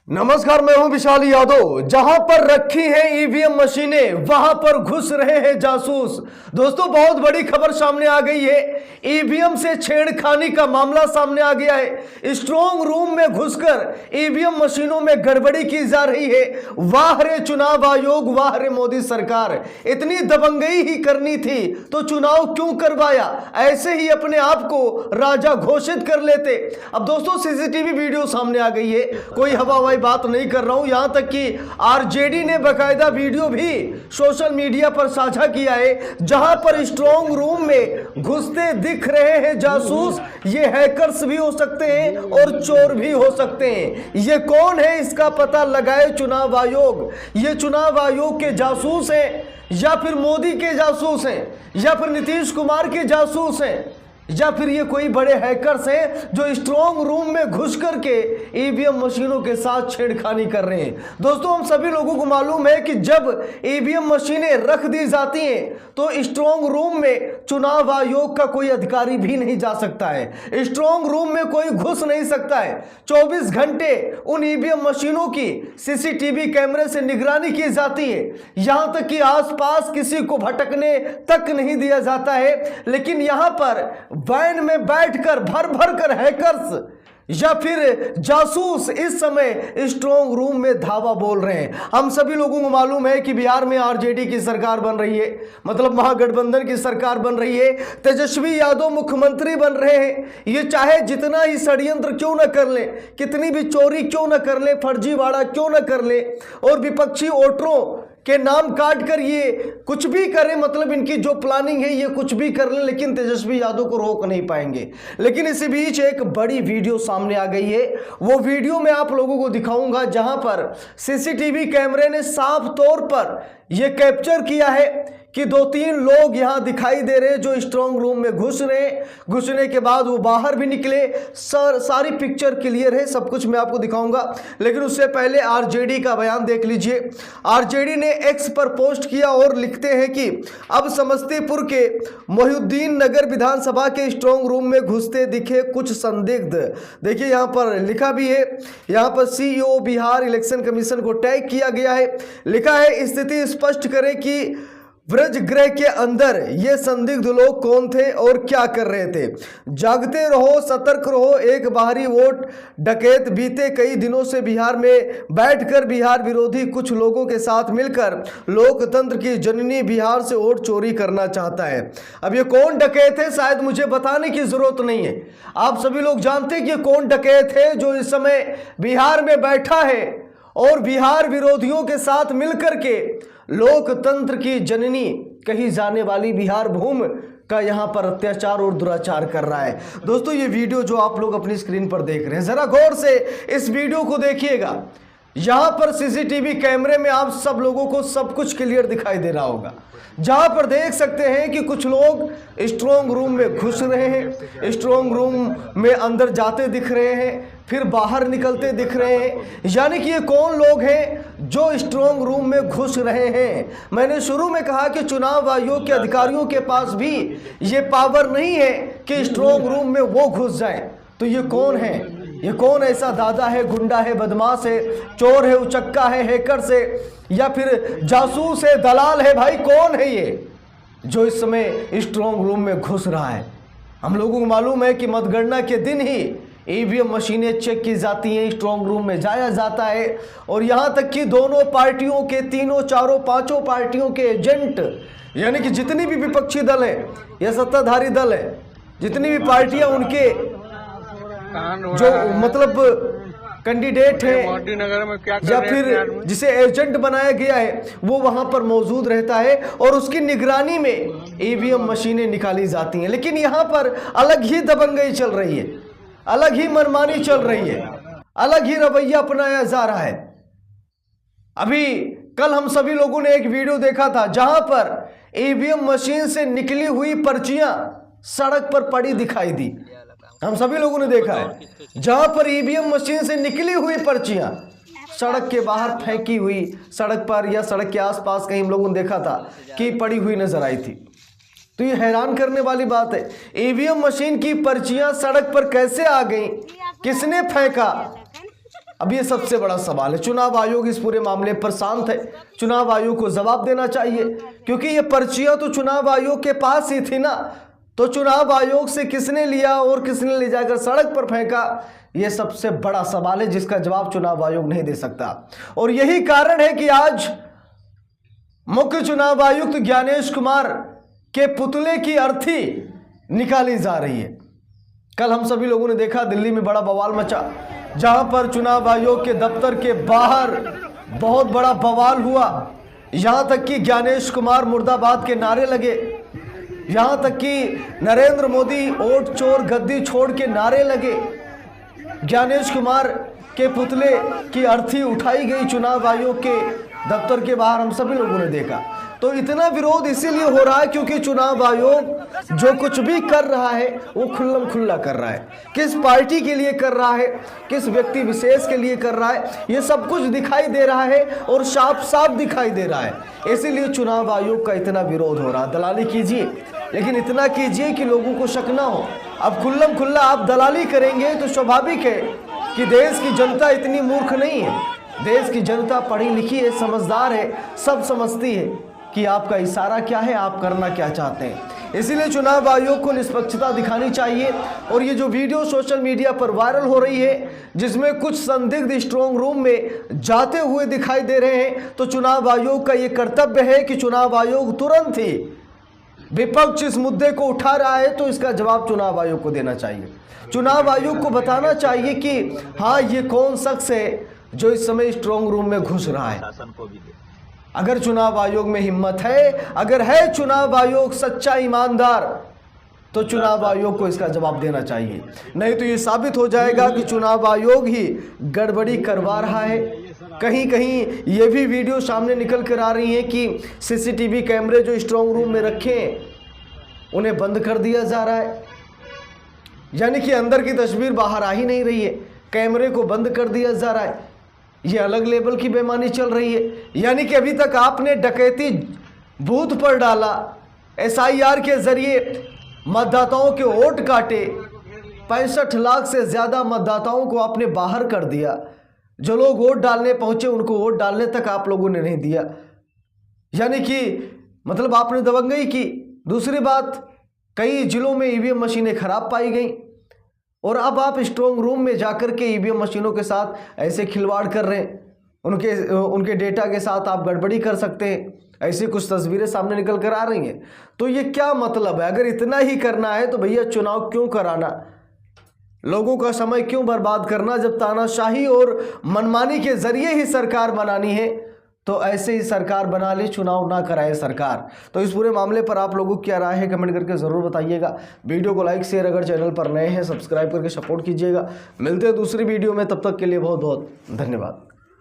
नमस्कार, मैं हूं विशाल यादव। जहां पर रखी है ईवीएम मशीनें वहां पर घुस रहे हैं जासूस। दोस्तों, बहुत बड़ी खबर सामने आ गई है। ईवीएम से छेड़खानी का मामला सामने आ गया है। स्ट्रांग रूम में घुसकर ईवीएम मशीनों में गड़बड़ी की जा रही है। वाह रे चुनाव आयोग, वाह रे मोदी सरकार। इतनी दबंगई ही करनी थी तो चुनाव क्यों करवाया? ऐसे ही अपने आप को राजा घोषित कर लेते। अब दोस्तों, सीसीटीवी वीडियो सामने आ गई है। कोई हवा बात नहीं कर रहा हूं। यहां तक कि आरजेडी ने बकायदा वीडियो भी सोशल मीडिया पर साझा किया है, जहां पर स्ट्रांग रूम में घुसते दिख रहे हैं जासूस। ये हैकर्स भी हो सकते हैं और चोर भी हो सकते हैं। ये कौन है, इसका पता लगाए चुनाव आयोग। ये चुनाव आयोग के जासूस हैं या फिर मोदी के जासूस हैं या फिर नीतीश कुमार के जासूस हैं या फिर ये कोई बड़े हैकर्स हैं जो स्ट्रांग रूम में घुस करके ईवीएम मशीनों के साथ छेड़खानी कर रहे हैं। दोस्तों, हम सभी लोगों को मालूम है कि जब ईवीएम मशीनें रख दी जाती हैं तो स्ट्रांग रूम में चुनाव आयोग का कोई अधिकारी भी नहीं जा सकता है। स्ट्रांग रूम में कोई घुस नहीं सकता है। 24 घंटे उन ईवीएम मशीनों की सीसीटीवी कैमरे से निगरानी की जाती है। यहां तक कि आसपास किसी को भटकने तक नहीं दिया जाता है। लेकिन यहां पर वैन में बैठकर भर भर कर हैकर्स या फिर जासूस इस समय स्ट्रांग रूम में धावा बोल रहे हैं। हम सभी लोगों को मालूम है कि बिहार में आरजेडी की सरकार बन रही है, मतलब महागठबंधन की सरकार बन रही है। तेजस्वी यादव मुख्यमंत्री बन रहे हैं। ये चाहे जितना ही षड्यंत्र क्यों न कर ले, कितनी भी चोरी क्यों न कर ले, फर्जीवाड़ा क्यों न कर ले और विपक्षी वोटरों के नाम काट कर ये कुछ भी करें, मतलब इनकी जो प्लानिंग है ये कुछ भी कर ले, लेकिन तेजस्वी यादव को रोक नहीं पाएंगे। लेकिन इसी बीच एक बड़ी वीडियो सामने आ गई है। वो वीडियो मैं आप लोगों को दिखाऊंगा जहां पर सीसीटीवी कैमरे ने साफ तौर पर यह कैप्चर किया है कि 2-3 लोग यहां दिखाई दे रहे हैं जो स्ट्रांग रूम में घुस रहे हैं। घुसने के बाद वो बाहर भी निकले। सारी पिक्चर क्लियर है, सब कुछ मैं आपको दिखाऊंगा। लेकिन उससे पहले आरजेडी का बयान देख लीजिए। आरजेडी ने एक्स पर पोस्ट किया और लिखते हैं कि अब समस्तीपुर के मोहिउद्दीन नगर विधानसभा के स्ट्रांग रूम में घुसते दिखे कुछ संदिग्ध। देखिए यहां पर लिखा भी है, यहां पर सीईओ बिहार इलेक्शन कमीशन को टैग किया गया है। लिखा है, स्थिति स्पष्ट करें कि ब्रजगृह के अंदर ये संदिग्ध लोग कौन थे और क्या कर रहे थे। जागते रहो, सतर्क रहो। एक बाहरी वोट डकैत बीते कई दिनों से बिहार में बैठकर बिहार विरोधी कुछ लोगों के साथ मिलकर लोकतंत्र की जननी बिहार से वोट चोरी करना चाहता है। अब ये कौन डकैत है शायद मुझे बताने की जरूरत नहीं है। आप सभी लोग जानते हैं कि ये कौन डकैत है जो इस समय बिहार में बैठा है और बिहार विरोधियों के साथ मिलकर के लोकतंत्र की जननी कही जाने वाली बिहार भूमि का यहां पर अत्याचार और दुराचार कर रहा है। दोस्तों, ये वीडियो जो आप लोग अपनी स्क्रीन पर देख रहे हैं, जरा गौर से इस वीडियो को देखिएगा। यहां पर सीसीटीवी कैमरे में आप सब लोगों को सब कुछ क्लियर दिखाई दे रहा होगा, जहां पर देख सकते हैं कि कुछ लोग स्ट्रांग रूम में घुस रहे हैं, स्ट्रांग रूम में अंदर जाते दिख रहे हैं, फिर बाहर निकलते दिख रहे हैं। यानी कि ये कौन लोग हैं जो स्ट्रांग रूम में घुस रहे हैं? मैंने शुरू में कहा कि चुनाव आयोग के अधिकारियों के पास भी ये पावर नहीं है कि स्ट्रांग रूम में वो घुस जाए। तो ये कौन है? ये कौन ऐसा दादा है, गुंडा है, बदमाश है, चोर है, उचक्का है, हैकर से या फिर जासूस है, दलाल है? भाई कौन है ये जो इस समय स्ट्रांग रूम में घुस रहा है? हम लोगों को मालूम है कि मतगणना के दिन ही ईवीएम मशीनें चेक की जाती हैं, स्ट्रांग रूम में जाया जाता है और यहां तक कि दोनों पार्टियों के, तीनों, चारों, पांचों पार्टियों के एजेंट, यानी कि जितनी भी विपक्षी दल है या सत्ताधारी दल है, जितनी भी पार्टियां, उनके जो मतलब कैंडिडेट है या फिर जिसे एजेंट बनाया गया है, वो वहां पर मौजूद रहता है और उसकी निगरानी में ईवीएम मशीनें निकाली जाती हैं। लेकिन यहां पर अलग ही दबंगई चल रही है, अलग ही मनमानी चल रही है, अलग ही रवैया अपनाया जा रहा है। अभी कल हम सभी लोगों ने एक वीडियो देखा था जहां पर ईवीएम मशीन से निकली हुई पर्चियां सड़क पर पड़ी दिखाई दी। हम सभी लोगों ने देखा है जहां पर ईवीएम मशीन से निकली हुई पर्चियां सड़क के बाहर फेंकी हुई, सड़क पर या सड़क के आसपास कहीं हम लोगों ने देखा था कि पड़ी हुई नजर आई थी। तो ये हैरान करने वाली बात है, ईवीएम मशीन की पर्चियां सड़क पर कैसे आ गई, किसने फेंका? अब ये सबसे बड़ा सवाल है। चुनाव आयोग इस पूरे मामले पर शांत है। चुनाव आयोग को जवाब देना चाहिए, क्योंकि ये पर्चियां तो चुनाव आयोग के पास ही थी ना। तो चुनाव आयोग से किसने लिया और किसने ले जाकर सड़क पर फेंका, ये सबसे बड़ा सवाल है जिसका जवाब चुनाव आयोग नहीं दे सकता। और यही कारण है कि आज मुख्य चुनाव आयुक्त ज्ञानेश कुमार के पुतले की अर्थी निकाली जा रही है। कल हम सभी लोगों ने देखा दिल्ली में बड़ा बवाल मचा, जहां पर चुनाव आयोग के दफ्तर के बाहर बहुत बड़ा बवाल हुआ। यहां तक कि ज्ञानेश कुमार मुर्दाबाद के नारे लगे, यहां तक कि नरेंद्र मोदी वोट चोर गद्दी छोड़ के नारे लगे। ज्ञानेश कुमार के पुतले की अर्थी उठाई गई चुनाव आयोग के दफ्तर के बाहर, हम सभी लोगों ने देखा। तो इतना विरोध इसीलिए हो रहा है क्योंकि चुनाव आयोग जो कुछ भी कर रहा है वो खुल्लम खुल्ला कर रहा है। किस पार्टी के लिए कर रहा है, किस व्यक्ति विशेष के लिए कर रहा है, ये सब कुछ दिखाई दे रहा है और साफ साफ दिखाई दे रहा है। इसीलिए चुनाव आयोग का इतना विरोध हो रहा है। दलाली कीजिए, लेकिन इतना कीजिए कि लोगों को शक ना हो। अब खुल्लम खुल्ला आप दलाली करेंगे तो स्वाभाविक है कि देश की जनता इतनी मूर्ख नहीं है। देश की जनता पढ़ी लिखी है, समझदार है, सब समझती है कि आपका इशारा क्या है, आप करना क्या चाहते हैं। इसीलिए चुनाव आयोग को निष्पक्षता दिखानी चाहिए। और ये जो वीडियो सोशल मीडिया पर वायरल हो रही है, जिसमें कुछ संदिग्ध स्ट्रांग रूम में जाते हुए दिखाई दे रहे हैं, तो चुनाव आयोग का ये कर्तव्य है कि चुनाव आयोग तुरंत ही, विपक्ष इस मुद्दे को उठा रहा है तो इसका जवाब चुनाव आयोग को देना चाहिए। चुनाव आयोग को बताना चाहिए कि हाँ, ये कौन शख्स है जो इस समय स्ट्रांग रूम में घुस रहा है। अगर चुनाव आयोग में हिम्मत है, अगर है चुनाव आयोग सच्चा ईमानदार, तो चुनाव आयोग को इसका जवाब देना चाहिए। नहीं तो ये साबित हो जाएगा कि चुनाव आयोग ही गड़बड़ी करवा रहा है। कहीं कहीं ये भी वीडियो सामने निकल कर आ रही है कि सीसीटीवी कैमरे जो स्ट्रांग रूम में रखे हैं उन्हें बंद कर दिया जा रहा है, यानी कि अंदर की तस्वीर बाहर आ ही नहीं रही है, कैमरे को बंद कर दिया जा रहा है। ये अलग लेवल की बेईमानी चल रही है। यानी कि अभी तक आपने डकैती बूथ पर डाला, SIR के जरिए मतदाताओं के वोट काटे, 65 लाख से ज़्यादा मतदाताओं को आपने बाहर कर दिया। जो लोग वोट डालने पहुंचे उनको वोट डालने तक आप लोगों ने नहीं दिया, यानी कि मतलब आपने दबंगई की। दूसरी बात, कई जिलों में EVM मशीनें खराब पाई गई और अब आप स्ट्रांग रूम में जाकर के EVM मशीनों के साथ ऐसे खिलवाड़ कर रहे हैं, उनके डेटा के साथ आप गड़बड़ी कर सकते हैं। ऐसी कुछ तस्वीरें सामने निकल कर आ रही हैं। तो ये क्या मतलब है? अगर इतना ही करना है तो भैया चुनाव क्यों कराना, लोगों का समय क्यों बर्बाद करना? जब तानाशाही और मनमानी के जरिए ही सरकार बनानी है तो ऐसे ही सरकार बना ले, चुनाव ना कराए सरकार। तो इस पूरे मामले पर आप लोगों की क्या राय है, कमेंट करके ज़रूर बताइएगा। वीडियो को लाइक शेयर, अगर चैनल पर नए हैं सब्सक्राइब करके सपोर्ट कीजिएगा। मिलते हैं दूसरी वीडियो में, तब तक के लिए बहुत बहुत धन्यवाद।